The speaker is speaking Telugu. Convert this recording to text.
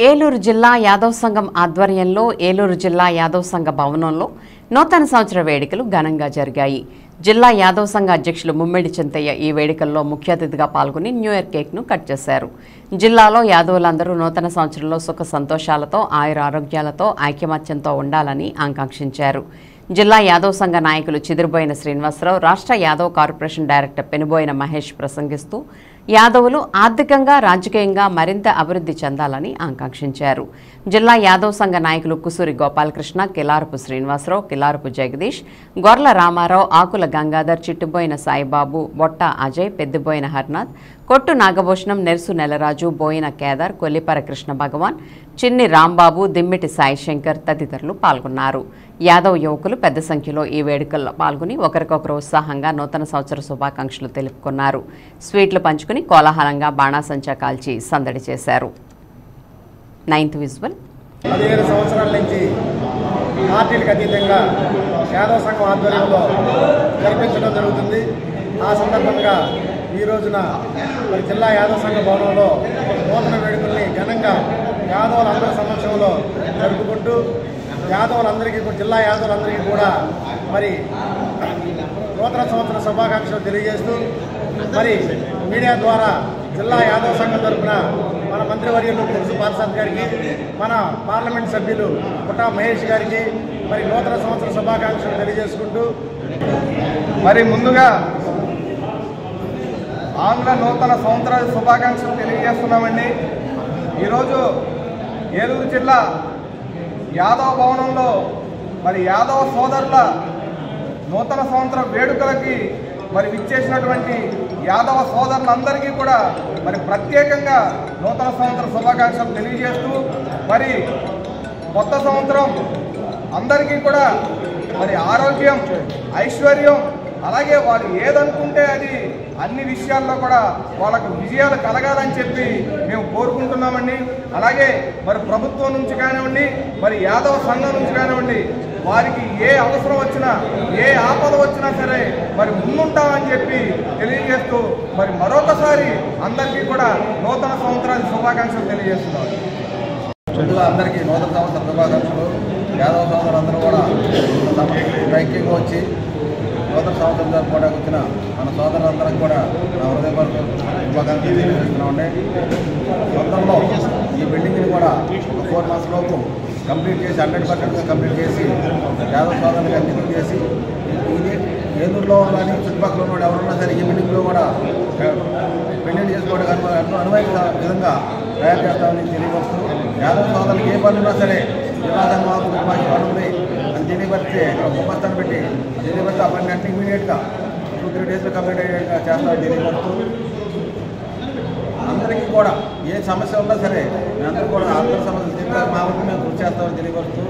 ఏలూరు జిల్లా యాదవ్ సంఘం ఆధ్వర్యంలో ఏలూరు జిల్లా యాదవ్ సంఘ భవనంలో నూతన సంవత్సర వేడుకలు ఘనంగా జరిగాయి. జిల్లా యాదవ్ సంఘ అధ్యక్షులు ముమ్మిడి చింతయ్య ఈ వేడుకల్లో ముఖ్య అతిథిగా పాల్గొని న్యూ ఇయర్ కేక్ను కట్ చేశారు. జిల్లాలో యాదవులందరూ నూతన సంవత్సరంలో సుఖ సంతోషాలతో ఆయురారోగ్యాలతో ఐకమత్యంతో ఉండాలని ఆకాంక్షించారు. జిల్లా యాదవ్ సంఘ నాయకులు చిదిరిబోయిన శ్రీనివాసరావు, రాష్ట్ర యాదవ్ కార్పొరేషన్ డైరెక్టర్ పెనుబోయిన మహేష్ ప్రసంగిస్తూ యాదవులు ఆర్థికంగా రాజకీయంగా మరింత అభివృద్ధి చెందాలని ఆకాంక్షించారు. జిల్లా యాదవ్ సంఘ నాయకులు కుసూరి గోపాలకృష్ణ, కిలారపు శ్రీనివాసరావు, కిలారపు జగదీష్, గొర్ల రామారావు, ఆకుల గంగాధర్, చిట్టుబోయిన సాయిబాబు, బొట్ట అజయ్, పెద్దిబోయిన హర్నాథ్, కొట్టు నాగభూషణం, నెర్సు నెలరాజు, బోయిన కేదార్, కొల్లిపర కృష్ణ భగవాన్, చిన్ని రాంబాబు, దిమ్మిటి సాయిశంకర్ తదితరులు పాల్గొన్నారు. యాదవ్ యువకులు పెద్ద సంఖ్యలో ఈ వేడుకల్లో పాల్గొని ఒకరికొకరు ఉత్సాహంగా నూతన సంవత్సర శుభాకాంక్షలు తెలుపుకున్నారు. స్వీట్లు పంచుకుని కోలాహలంగా బాణాసంచా కాల్చి సందడి చేశారు. 9th visual. 17 సంవత్సరాల నుంచి పార్టీలకు అతీతంగా యాదవ్ సంఘం ఆధ్వర్యంలో జరిపించడం జరుగుతుంది. ఆ సందర్భంగా ఈ రోజున జిల్లా యాదవ్ సంఘ భవనంలో నూతన వేడుకల్ని ఘనంగా యాదవులందరి సమక్షంలో జరుపుకుంటూ జిల్లా యాదవులందరికీ కూడా నూతన సంవత్సర శుభాకాంక్షలు తెలియజేస్తూ మీడియా ద్వారా జిల్లా యాదవ్ సంఘం తరఫున మన మంత్రివర్యులు కురుసు పార్సాద్ గారికి, మన పార్లమెంట్ సభ్యులు పుట్టా మహేష్ గారికి నూతన సంవత్సర శుభాకాంక్షలు తెలియజేసుకుంటూ ముందుగా ఆంగ్ల నూతన సంవత్సర శుభాకాంక్షలు తెలియజేస్తున్నామండి. ఈరోజు ఏలూరు జిల్లా యాదవ్ భవనంలో యాదవ సోదరుల నూతన సంవత్సర వేడుకలకి విచ్చేసినటువంటి యాదవ సోదరులందరికీ కూడా ప్రత్యేకంగా నూతన సంవత్సర శుభాకాంక్షలు తెలియజేస్తూ కొత్త సంవత్సరం అందరికీ కూడా ఆరోగ్యం, ఐశ్వర్యం, అలాగే వారు ఏదనుకుంటే అది అన్ని విషయాల్లో కూడా వాళ్ళకు విజయాలు కలగాలని చెప్పి మేము కోరుకుంటున్నామండి. అలాగే ప్రభుత్వం నుంచి కానివ్వండి, యాదవ సంఘం నుంచి కానివ్వండి, వారికి ఏ అవసరం వచ్చినా, ఏ ఆపద వచ్చినా సరే ముందుంటామని చెప్పి తెలియజేస్తూ మరొకసారి అందరికీ కూడా నూతన సంవత్సరానికి శుభాకాంక్షలు తెలియజేస్తున్నాం. అందరికీ నూతన సంవత్సర శుభాకాంక్షలు. యాదవ సోదరులందరూ కూడా ఐక్యంగా వచ్చి నూతన సంవత్సరం జరుపుకోవడానికి వచ్చిన మన సోదరులందరికీ కూడా నా హృదయపూర్వక శుభాకాంక్షలు తెలియజేస్తున్నామండి. మొత్తంలో ఈ బిల్డింగ్ని కూడా 4 months లోపు కంప్లీట్ చేసి 100% కంప్లీట్ చేసి యాదవ సోదరులకు అంకితం చేసి ఇది ఏలూరులో కానీ చుట్టుపక్కల ఉన్న ఎవరున్నా సరే ఈ బిల్డింగ్లో కూడా పెళ్లి చేసుకోవడానికి అనువైన విధంగా తయారు చేస్తామని తెలియవస్తూ యాదవ సోదరులకు ఏ పని ఉన్నా సరే జిల్లా సంఘం మాకు పనుంది అని తెలియపరిస్తే ఉపస్థానం పెట్టి తెలియపరిస్తే ఆ పని అంటే ఇమీడియట్గా 2-3 daysలో కంప్లీట్ అయ్యేట్టుగా చేస్తామని తెలియపరుస్తూ అందరికీ కూడా ఏ సమస్య ఉన్నా సరే అందరూ కూడా అందరి సమస్యలు మా ఊరికి మేము కృషి చేస్తామని తెలియపరుస్తూ